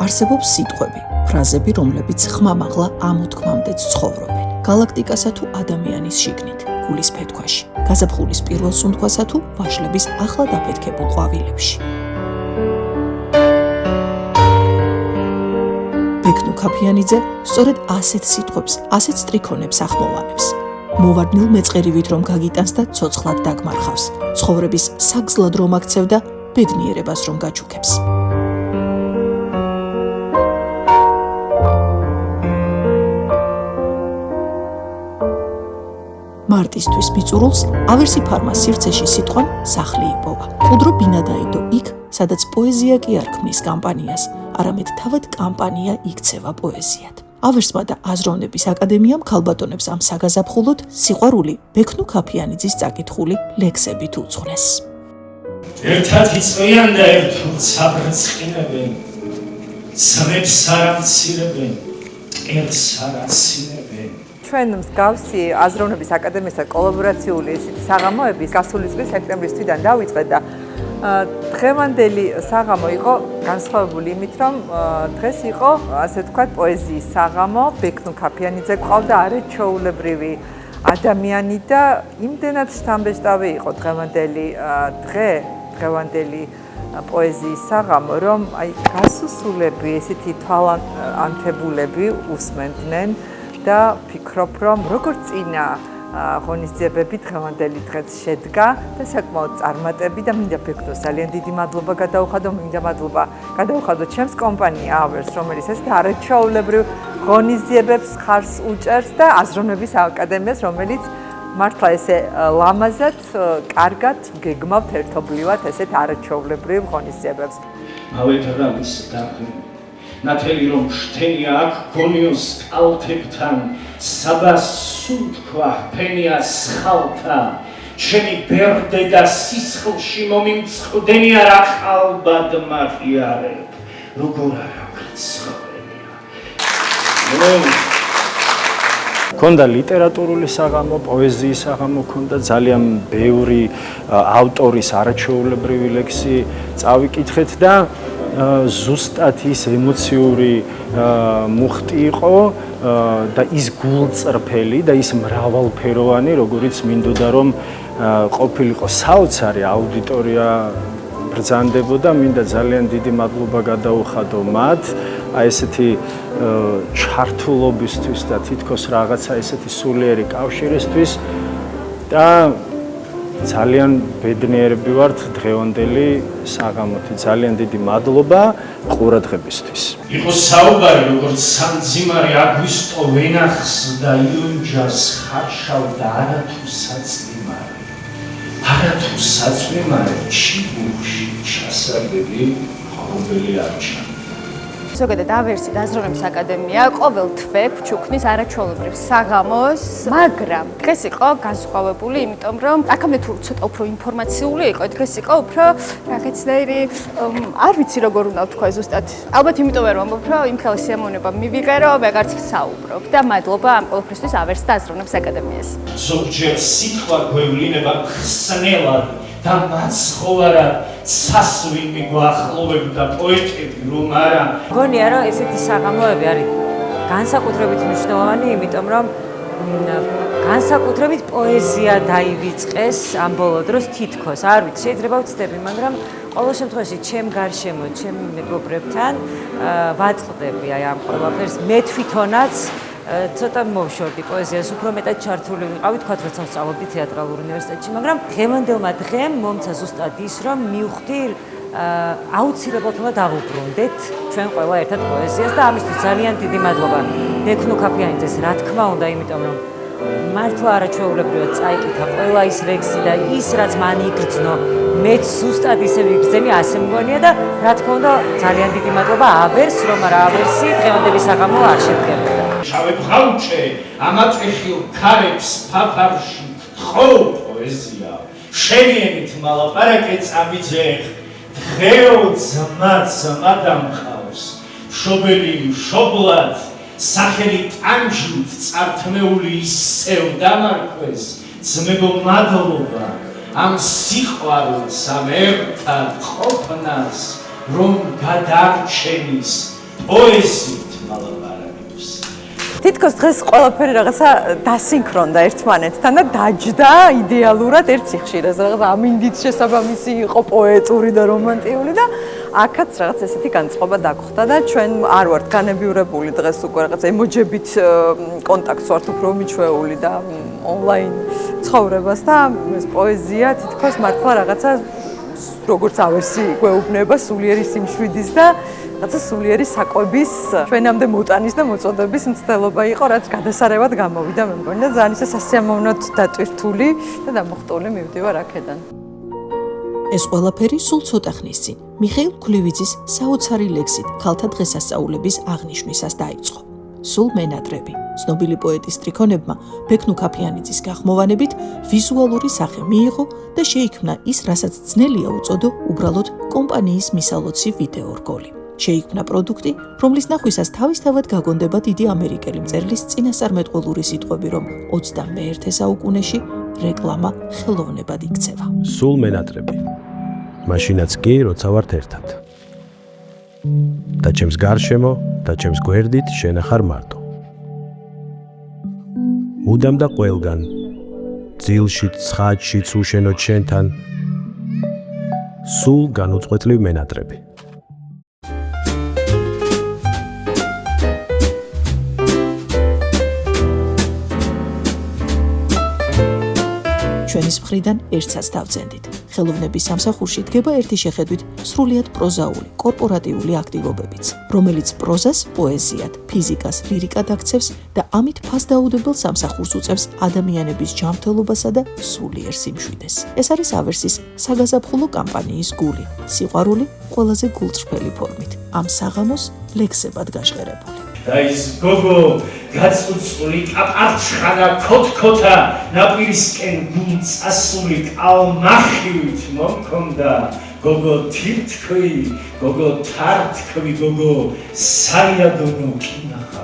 არსებობს სიტყვები, ფრაზები, რომლებიც ხმამაღლა ამოთქმამდე ცხოვრობენ. გალაქტიკასა თუ ადამიანის შიგნით, გულის ფეთქვაში, გაზაფხულის პირველ სუნთქვასა თუ ვაშლების ახლად აფეთქებულ ყვავილებში. ბექნუ ქაფიანიძე სწორედ ასეთ სიტყვებს, ასეთ სტრიქონებს ახმოვანებს. მოვარდნილ მეწყერივით რომ გაგიტანს და ცოცხლად დაგმარხავს, ცხოვრების საგზლად რომ აქცევდა, ბედნიერებას რომ გაჩუქებს. მარტისთვის მიწურულს ავერსი ფარმას სივრცეში სიტყვამ სახლი იპოვა. ყუდრო ბინა დაიდო იქ, სადაც პოეზია კი არ ქმნის კამპანიას, არამედ თავად კამპანია იქცევა პოეზიად. ავერსმა და აზროვნების აკადემიამ ქალბატონებს ამ საგაზაფხულოდ სიყვარული ბექნუ ქაფიანიძის წაკითხული ლექსებით უძღვნეს. ერთად იწვიან და ერთად საბრწყინებენ, ძმებს არ ამცირებენ, მტერს არ აცინებენ. ჩვენ მსგავსი აზროვნების აკადემიასთან კოლაბორაციული საღამოები გასული წლის სექტემბრის თვიდან დავიწყეთ და დღევანდელი საღამო იყო განსხვავებული იმით, რომ დღეს იყო, ასე ვთქვათ, პოეზიის საღამო, ბექნუ ქაფიანიძე ყავდა არაჩვეულებრივი ადამიანი და იმდენად შთამბეჭდავი იყო დღევანდელი პოეზიის საღამო, რომ აი გასუსულები, ესეთი თვალანთებულები უსმენდნენ და ფიქრობ, რომ როგორც წინა ღონისძიებები დღევანდელი დღეც შედგა და საკმაოდ წარმატები და მინდა ბექნუს ძალიან დიდი მადლობა გადაუხადო ჩემს კომპანია ავერს, რომელიც ეს არაჩვეულებრივ ღონისძიებებს ხარს უჭერს და აზროვნების აკადემიას, რომელიც მართლა ესე ლამაზად, კარგად გეგმავთ ერთობლივად ესეთ არაჩვეულებრივ ღონისძიებებს. ავეტრამის დაღმი ნათელი რომ შთენია აქ გონიოს კალთებთან საბას სუნთქვა ფენია სხალთა ჩემი ბერდე და სისხლში მომიმწყვდენია რა ხალბად მაღიარებ როგორ არა გცხოველია. ქონდა ლიტერატურული საღამო, პოეზიის საღამო, ქონდა ძალიან ბევრი ავტორის არაჩვეულებრივი ლექსი წავიკითხეთ და ზუსტად ის ემოციური მუხტი იყო და ის გულწრფელი და ის მრავალფეროვანი, როგორიც მინდოდა რომ ყოფილიყო საოცარი აუდიტორია ბრძანდებოდა. მინდა ძალიან დიდი მადლობა გადაუხადო მათ აი ესეთი ჩართულობისთვის და თითქოს რაღაცა ესეთი სულიერი კავშირისთვის და ძალიან ბედნიერები ვართ დღევანდელი საღამოთი. ძალიან დიდი მადლობა ყურადღებისთვის. იყო საუბარი როგორც სამძიმარე აგვისტო ვენახს და იუნჯას ხარშავდა არათუ საწვიმარე ჩიბუხში ჩასაგები ყოველი არჩა. ზოგადად ავერსი და აზროვნების აკადემია ყოველ თვე ჩუქნის არაჩვეულებრივ საღამოს, მაგრამ დღეს იყო განსხვავებული, იმიტომ რომ აქამდე თუ ცოტა უფრო ინფორმაციული იყო, დღეს იყო უფრო რაღაცნაირი არ ვიცი როგორ უნდა ვთქვა ზუსტად. ალბათ იმიტომ რომ ამბობ, რომ იმ ხელის სიამოვნება მივიღე, რომ ვეღარც ვსაუბრობ და მადლობა ამ ყველაფრისთვის ავერსს და აზროვნების აკადემიას. ზოგჯერ სიტყვა გვევლინება ხსნელად და მაცხოვარად სასვიმი გვახლოვებდა პოეტები რომ არა. მგონია რომ ესეთი საღამოები არის განსაკუთრებით მნიშვნელოვანი, იმიტომ რომ განსაკუთრებით პოეზია დაივიწყეს ამ ბოლო დროს თითქოს. არ ვიცი, შეიძლება ვცდები, მაგრამ ყოველ შემთხვევაში ჩემ გარშემო, ჩემ მეგობრებთან ვაწყდები აი ამ ყველაფერს. მე თვითონაც ცოტა მოვშორდი პოეზიას, უფრო მეტად ჩართული ვიყავი, თქვათ როცა ვსწავლობდი თეატრალურ უნივერსიტეტში, მაგრამ დღევანდელმა დღემ მომცა ზუსტად ის, რომ მივხვდი აუცილებლად უნდა დავუბრუნდეთ ჩვენ ყველა ერთად პოეზიას და ამისთვის ძალიან დიდი მადლობა ბექნუ ქაფიანიძეს, რა თქმა უნდა, იმიტომ რომ მართლა არაჩვეულებრივად წაიკითა ყველა ის ლექსი და ის რაც მან იგრძნო, მეც ზუსტად ისე ვიგრძნი, ასე მგონია და რა თქმა უნდა ძალიან დიდი მადლობა ავერს, რომ არა ავერსი დღევანდელი საღამო არ შედგებოდა. ჩავებღავჭე ამატეხილ ქარებს ფაფარში ხო პოეზია შენიენით მალაპარაკე წამიძეხ დღეო ძმა დამყავს მშობელი მშობლად სახელი ტანჯით წართმეული ისევ დამარქვეს ძმებო მადლობა ამ სიყვარულს ამ ერთად ყოფნას რომ გადარჩენის პოეზიით მალაპარაკებს. თითქოს დღეს ყველაფერი რაღაცა დასინქრონდა ერთმანეთთან და დაჯდა იდეალურად ერთ სიხშირეზე. რაღაც ამინდით შესაბამისი იყო პოეტური და რომანტიული და აქაც რაღაც ესეთი განწყობა დაგხვდა და ჩვენ არ ვართ განებიურებული დღეს უკვე რაღაც ემოჯებით კონტაქტს ვართ უფრო მიჩვეული და ონლაინ ცხოვრებას და ეს პოეზია თითქოს მართლა რაღაცა როგორც ავერსი გვეუბნება სულიერი სიმშვიდის და რაღაცა სულიერი საკვების ჩვენამდე მოტანის და მოწოდების მცდელობა იყო, რაც გადასარევად გამოვიდა მე მგონი და ძალიან ისე სასიამოვნოდ დატვირთული და დამოხტული მივდივარ აქედან. ეს ყველაფერი სულ ცოტა ხნის წინ მიხეილ ქვლივიძის საოცარი ლექსით ქალთა დღესასწაულების აღნიშვნისას დაიწყო. სულ მენატრები, ცნობილი პოეტის ტრიქონებმა ბექნუ ქაფიანიძის გახმოვანებით ვიზუალური სახე მიიღო და შეიქმნა ის, რასაც ძნელია უწოდო უბრალოდ კომპანიის მისალოცი ვიდეო რგოლი. შეიქმნა პროდუქტი, რომლის ნახვისას თავისთავად გაგონდება დიდი ამერიკელი მწერლის წინასწარმეტყველური სიტყვები, რომ 21 საუკუნეში რეკლამა ხელოვნებად იქცევა. სულ მენატრები. მაშინაც კი, როცა ვართ ერთად. და ჩემს გარშემო და ჩემს გვერდით შენ ახარ მარტო. მუდამ და ყველგან, ძილშიც, ცხადშიც უშენოდ შენთან, სულ განუწყვეტლივ მენატრები. ჩვენის მხრიდან ერთსაც დავწენდით. ხელოვნების სამსახურში დგება ერთი შეხედვით სრულიად პროზაული, კორპორატიული აქტივობებიც, რომელიც პროზას პოეზიად, ფიზიკას, ლირიკად აქცევს და ამით ფასდაუდებელ სამსახურს უწევს ადამიანების ჯანმრთელობასა და სულიერ სიმშვიდეს. ეს არის ავერსის საგაზაფხულო კამპანიის გული, სიყვარული ყველაზე გულწრფელი ფორმით, ამ საღამოს ლექსებად გაჟღერებული. და ის გოგო გაწუწული კაპარჩხა და ქოთქოთა ნაპირისკენ გულწასული კალმახივით მომქონდა გოგო თირთქვი, გოგო თართქვი, გოგო საიადონო კინახა.